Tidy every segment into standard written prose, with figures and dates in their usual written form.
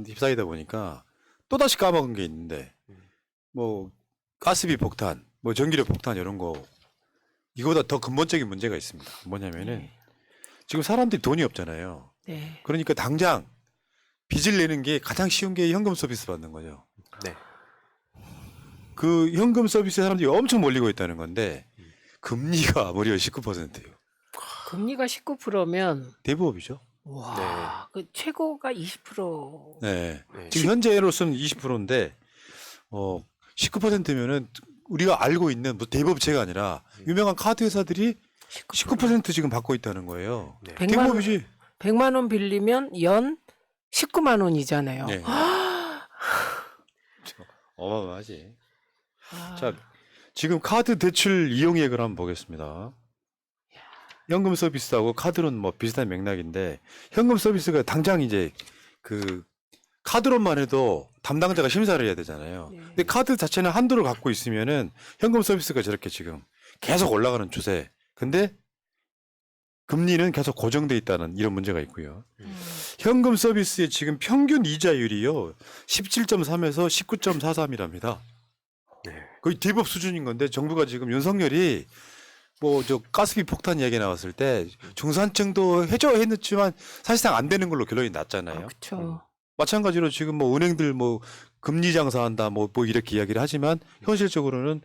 휩싸이다 보니까 또다시 까먹은 게 있는데 뭐 가스비 폭탄, 뭐 전기료 폭탄 이런 거 이거보다 더 근본적인 문제가 있습니다. 뭐냐면은 네. 지금 사람들이 돈이 없잖아요. 네. 그러니까 당장 빚을 내는 게 가장 쉬운 게 현금 서비스 받는 거죠. 네. 그 현금 서비스에 사람들이 엄청 몰리고 있다는 건데 금리가 무려 19%예요. 금리가 19%면 대부업이죠. 와, 그 최고가 20%. 네. 네. 지금 현재로서는 20%인데 19%면은 우리가 알고 있는 뭐 대부업체가 아니라 유명한 카드 회사들이 19% 지금 받고 있다는 거예요. 네. 100만 원, 대부업이지. 100만 원 빌리면 연 19만 원이잖아요. 네. 어마어마하지. 아, 자, 지금 카드 대출 이용액을 한번 보겠습니다. 현금 서비스하고 카드론 뭐 비슷한 맥락인데 현금 서비스가 당장 이제 그 카드론만 해도 담당자가 심사를 해야 되잖아요. 네. 근데 카드 자체는 한도를 갖고 있으면은 현금 서비스가 저렇게 지금 계속 올라가는 추세. 근데 금리는 계속 고정돼 있다는 이런 문제가 있고요. 현금 서비스의 지금 평균 이자율이요 17.3에서 19.43이랍니다. 네. 거의 대법 수준인 건데 정부가 지금 윤석열이 뭐 저 가스비 폭탄 이야기 나왔을 때 중산층도 해줘 했지만 사실상 안 되는 걸로 결론이 났잖아요. 그렇죠. 마찬가지로 지금 뭐 은행들 뭐 금리 장사한다 뭐 이렇게 이야기를 하지만 현실적으로는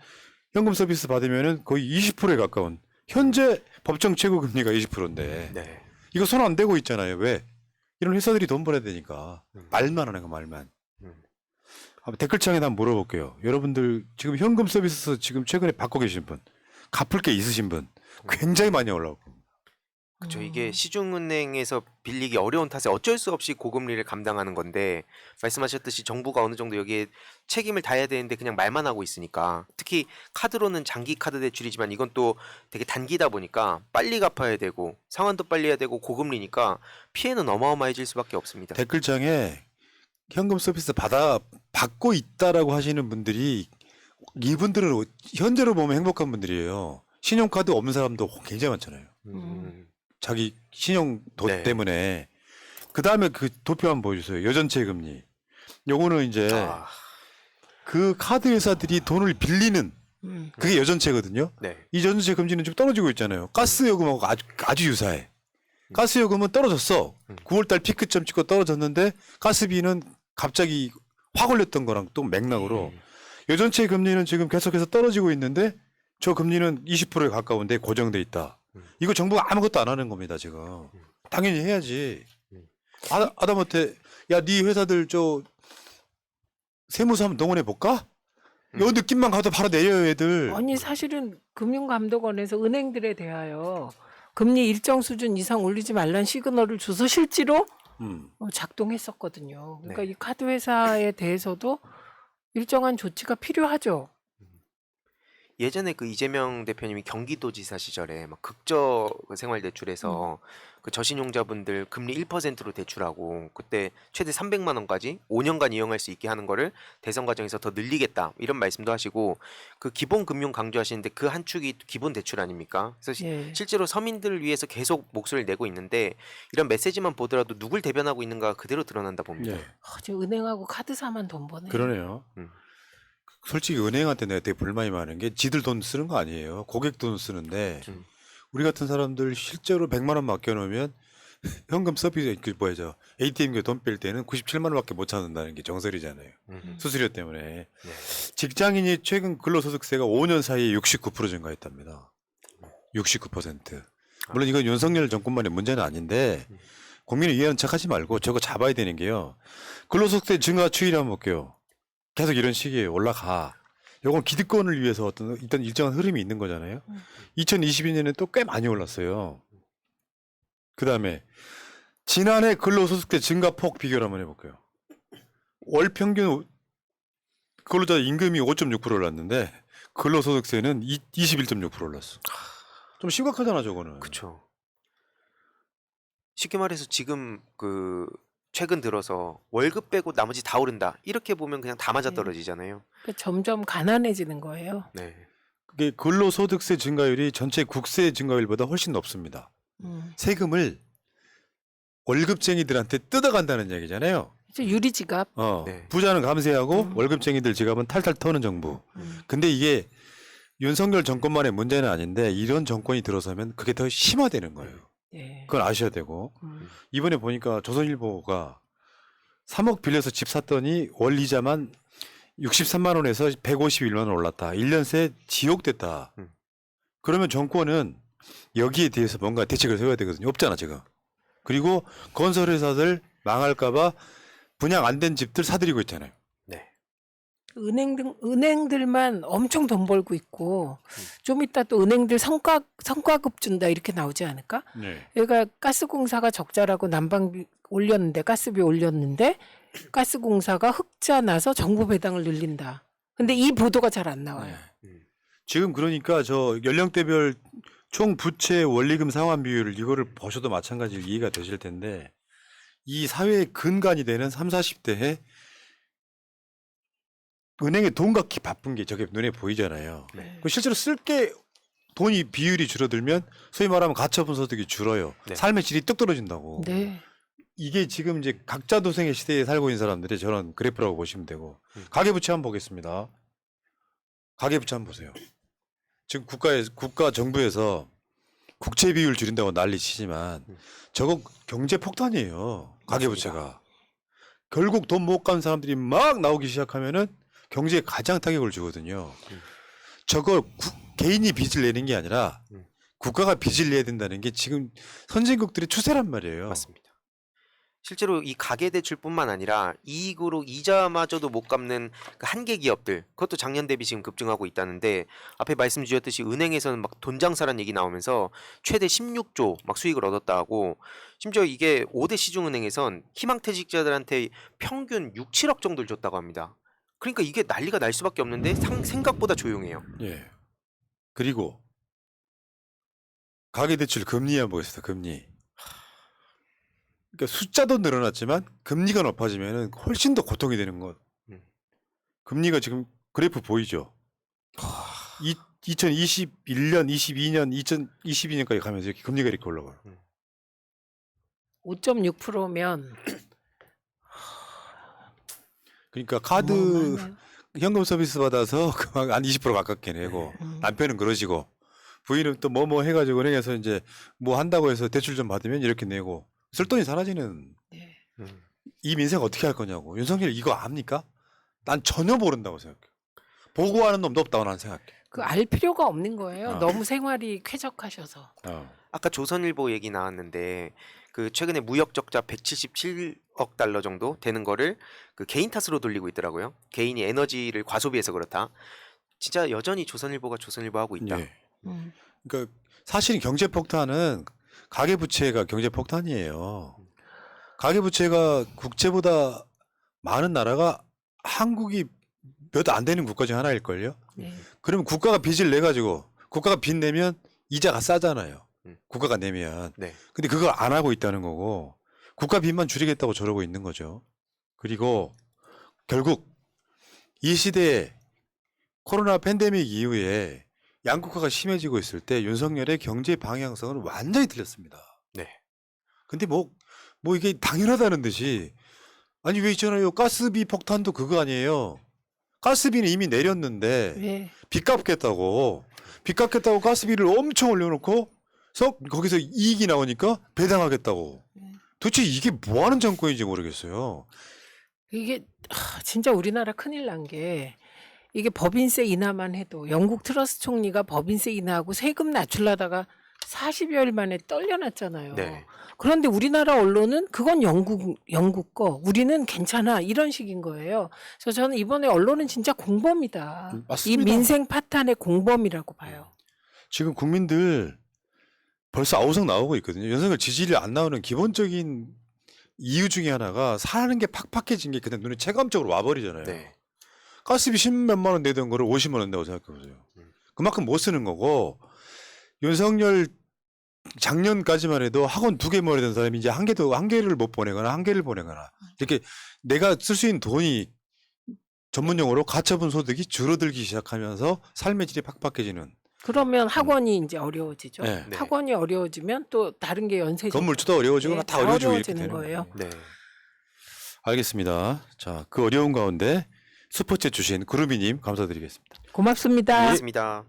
현금 서비스 받으면은 거의 20%에 가까운 현재 법정 최고 금리가 20%인데 네. 이거 손 안 대고 있잖아요. 왜? 이런 회사들이 돈 벌어야 되니까 말만 하는 거 말만. 한번 댓글창에다 한번 물어볼게요. 여러분들 지금 현금 서비스 지금 최근에 받고 계신 분, 갚을 게 있으신 분 굉장히 많이 올라올 겁니다. 그렇죠. 이게 시중은행에서 빌리기 어려운 탓에 어쩔 수 없이 고금리를 감당하는 건데 말씀하셨듯이 정부가 어느 정도 여기에 책임을 다해야 되는데 그냥 말만 하고 있으니까 특히 카드로는 장기 카드 대출이지만 이건 또 되게 단기다 보니까 빨리 갚아야 되고 상환도 빨리 해야 되고 고금리니까 피해는 어마어마해질 수밖에 없습니다. 댓글창에 현금 서비스 받고 있다라고 하시는 분들이 이분들은 현재로 보면 행복한 분들이에요. 신용카드 없는 사람도 굉장히 많잖아요. 자기 신용도 네. 때문에. 그 다음에 그 도표 한번 보여주세요. 여전체 금리. 요거는 이제 아, 그 카드 회사들이 돈을 빌리는 그게 여전체거든요. 네. 이 여전체 금리는 좀 떨어지고 있잖아요. 가스 요금하고 아주 유사해. 가스 요금은 떨어졌어. 9월달 피크점 찍고 떨어졌는데 가스비는 갑자기 확 올렸던 거랑 또 맥락으로 여전체 금리는 지금 계속해서 떨어지고 있는데 저 금리는 20%에 가까운데 고정돼 있다. 이거 정부가 아무것도 안 하는 겁니다, 지금. 당연히 해야지. 아담한테 야, 네 회사들 저 세무서 한번 동원해 볼까? 요 느낌만 가도 바로 내려요, 애들. 아니 사실은 금융감독원에서 은행들에 대하여 금리 일정 수준 이상 올리지 말라는 시그널을 줘서 실제로 작동했었거든요. 그러니까 네. 이 카드 회사에 대해서도 일정한 조치가 필요하죠. 예전에 그 이재명 대표님이 경기도지사 시절에 막 극저 그 생활대출에서 그 저신용자분들 금리 1%로 대출하고 그때 최대 300만 원까지 5년간 이용할 수 있게 하는 거를 대선 과정에서 더 늘리겠다 이런 말씀도 하시고 그 기본 금융 강조하시는데 그 한 축이 기본 대출 아닙니까? 그래서 예. 실제로 서민들을 위해서 계속 목소리를 내고 있는데 이런 메시지만 보더라도 누굴 대변하고 있는가 그대로 드러난다 봅니다. 예. 지금 은행하고 카드사만 돈 버네. 그러네요. 솔직히 은행한테 내가 되게 불만이 많은 게 지들 돈 쓰는 거 아니에요. 고객 돈 쓰는데 우리 같은 사람들 실제로 100만 원 맡겨놓으면 현금 서비스 그 뭐야 저 ATM기에 돈 뺄 때는 97만 원밖에 못 찾는다는 게 정설이잖아요. 수수료 때문에. 직장인이 최근 근로소득세가 5년 사이에 69% 증가했답니다. 69%. 물론 이건 윤석열 정권만의 문제는 아닌데 국민을 이해하는 척하지 말고 저거 잡아야 되는 게요. 근로소득세 증가 추이를 한번 볼게요. 계속 이런 시기에 올라가. 요건 기득권을 위해서 어떤 일단 일정한 흐름이 있는 거잖아요. 2022년에 또 꽤 많이 올랐어요. 그 다음에 지난해 근로소득세 증가폭 비교를 한번 해볼게요. 월 평균 근로자 임금이 5.6% 올랐는데 근로소득세는 21.6% 올랐어. 좀 심각하잖아 저거는. 그렇죠. 쉽게 말해서 지금 그 최근 들어서 월급 빼고 나머지 다 오른다 이렇게 보면 그냥 다 맞아떨어지잖아요. 그러니까 점점 가난해지는 거예요. 네. 그게 근로소득세 증가율이 전체 국세 증가율보다 훨씬 높습니다. 세금을 월급쟁이들한테 뜯어간다는 얘기잖아요. 이제 유리지갑. 네. 부자는 감세하고 월급쟁이들 지갑은 탈탈 터는 정부. 근데 이게 윤석열 정권만의 문제는 아닌데 이런 정권이 들어서면 그게 더 심화되는 거예요. 예. 그걸 아셔야 되고 음. 이번에 보니까 조선일보가 3억 빌려서 집 샀더니 월 이자만 63만 원에서 151만 원 올랐다. 1년 새 지옥됐다. 음. 그러면 정권은 여기에 대해서 뭔가 대책을 세워야 되거든요. 없잖아 지금. 그리고 건설회사들 망할까봐 분양 안 된 집들 사들이고 있잖아요. 네. 은행들만 엄청 돈 벌고 있고 좀 이따 또 은행들 성과급 준다 이렇게 나오지 않을까? 네. 얘가 가스공사가 적자라고 난방비 올렸는데 가스비 올렸는데 가스공사가 흑자 나서 정부 배당을 늘린다. 근데 이 보도가 잘 안 나와요. 지금 그러니까 저 연령대별 총 부채 원리금 상환 비율을 이거를 보셔도 마찬가지로 이해가 되실 텐데 이 사회의 근간이 되는 30, 40대에 은행에 돈 갖기 바쁜 게 저게 눈에 보이잖아요. 네. 그 실제로 쓸 게 돈이 비율이 줄어들면 소위 말하면 가처분 소득이 줄어요. 네. 삶의 질이 뚝 떨어진다고. 네. 이게 지금 이제 각자 도생의 시대에 살고 있는 사람들의 저런 그래프라고 보시면 되고 가계부채 한번 보겠습니다. 가계부채 한번 보세요. 지금 국가 정부에서 국채 비율 줄인다고 난리 치지만 저거 경제 폭탄이에요. 가계부채가. 결국 돈 못 갚는 사람들이 막 나오기 시작하면은 경제에 가장 타격을 주거든요. 저걸 개인이 빚을 내는 게 아니라 국가가 빚을 내야 된다는 게 지금 선진국들의 추세란 말이에요. 맞습니다. 실제로 이 가계대출뿐만 아니라 이익으로 이자마저도 못 갚는 그 한계 기업들 그것도 작년 대비 지금 급증하고 있다는데 앞에 말씀 주셨듯이 은행에서는 막 돈장사란 얘기 나오면서 최대 16조 막 수익을 얻었다 하고 심지어 이게 5대 시중은행에선 희망퇴직자들한테 평균 6, 7억 정도를 줬다고 합니다. 그러니까 이게 난리가 날 수밖에 없는데 생각보다 조용해요. 예. 그리고 가계대출 금리 한번 보겠습니다. 금리. 그러니까 숫자도 늘어났지만 금리가 높아지면은 훨씬 더 고통이 되는 것. 금리가 지금 그래프 보이죠? 2021년, 22년, 2022년까지 가면서 이렇게 금리가 이렇게 올라가요. 5.6%면 그러니까 카드 현금 서비스 받아서 그만 한 20% 가깝게 내고 남편은 그러시고 부인은 또 뭐 해가지고 은행에서 이제 뭐 한다고 해서 대출 좀 받으면 이렇게 내고 쓸 돈이 사라지는 네. 이 민생 어떻게 할 거냐고. 윤석열 이거 압니까? 난 전혀 모른다고 생각해. 보고하는 놈도 없다고 나는 생각해. 그 알 필요가 없는 거예요. 어. 너무 생활이 쾌적하셔서. 아까 조선일보 얘기 나왔는데 그 최근에 무역 적자 177억 달러 정도 되는 거를 그 개인 탓으로 돌리고 있더라고요. 개인이 에너지를 과소비해서 그렇다. 진짜 여전히 조선일보가 조선일보 하고 있다. 예. 음. 그러니까 사실은 경제 폭탄은 가계 부채가 경제 폭탄이에요. 가계 부채가 국채보다 많은 나라가 한국이 몇 안 되는 국가 중 하나일 걸요. 네. 그러면 국가가 빚을 내 가지고 국가가 빚 내면 이자가 싸잖아요. 국가가 내면. 네. 근데 그걸 안 하고 있다는 거고 국가 빚만 줄이겠다고 저러고 있는 거죠. 그리고 결국 이 시대에 코로나 팬데믹 이후에 양극화가 심해지고 있을 때 윤석열의 경제 방향성은 완전히 틀렸습니다. 네. 근데 뭐 이게 당연하다는 듯이 아니 왜 있잖아요. 가스비 폭탄도 그거 아니에요. 가스비는 이미 내렸는데 네. 빚 갚겠다고 가스비를 엄청 올려놓고 거기서 이익이 나오니까 배당하겠다고. 도대체 이게 뭐 하는 정권인지 모르겠어요. 이게 진짜 우리나라 큰일 난 게 이게 법인세 인하만 해도 영국 트러스 총리가 법인세 인하하고 세금 낮추려다가 40여일 만에 떨려놨잖아요. 네. 그런데 우리나라 언론은 그건 영국 거, 우리는 괜찮아 이런 식인 거예요. 그래서 저는 이번에 언론은 진짜 공범이다. 이 맞습니다. 민생 파탄의 공범이라고 봐요. 지금 국민들 벌써 아우성 나오고 있거든요. 윤석열 지지율이 안 나오는 기본적인 이유 중에 하나가 사는 게 팍팍해진 게 그냥 눈에 체감적으로 와버리잖아요. 네. 가스비 10몇만 원 내던 거를 50만 원 낸다고 생각해보세요. 그만큼 못 쓰는 거고 윤석열 작년까지만 해도 학원 2개 모아야 사람이 이제 한 개를 못 보내거나 한 개를 보내거나 이렇게 내가 쓸 수 있는 돈이 전문용어로 가처분 소득이 줄어들기 시작하면서 삶의 질이 팍팍해지는. 그러면 학원이 이제 어려워지죠. 네. 네. 학원이 어려워지면 또 다른 게 연쇄적으로 건물주도 어려워지고 네, 다 다 어려워지고 이렇게 어려워지는 되는 거예요. 거예요. 네. 알겠습니다. 자, 그 어려운 가운데 슈퍼챗 주신 구루미님 감사드리겠습니다. 고맙습니다. 고맙습니다.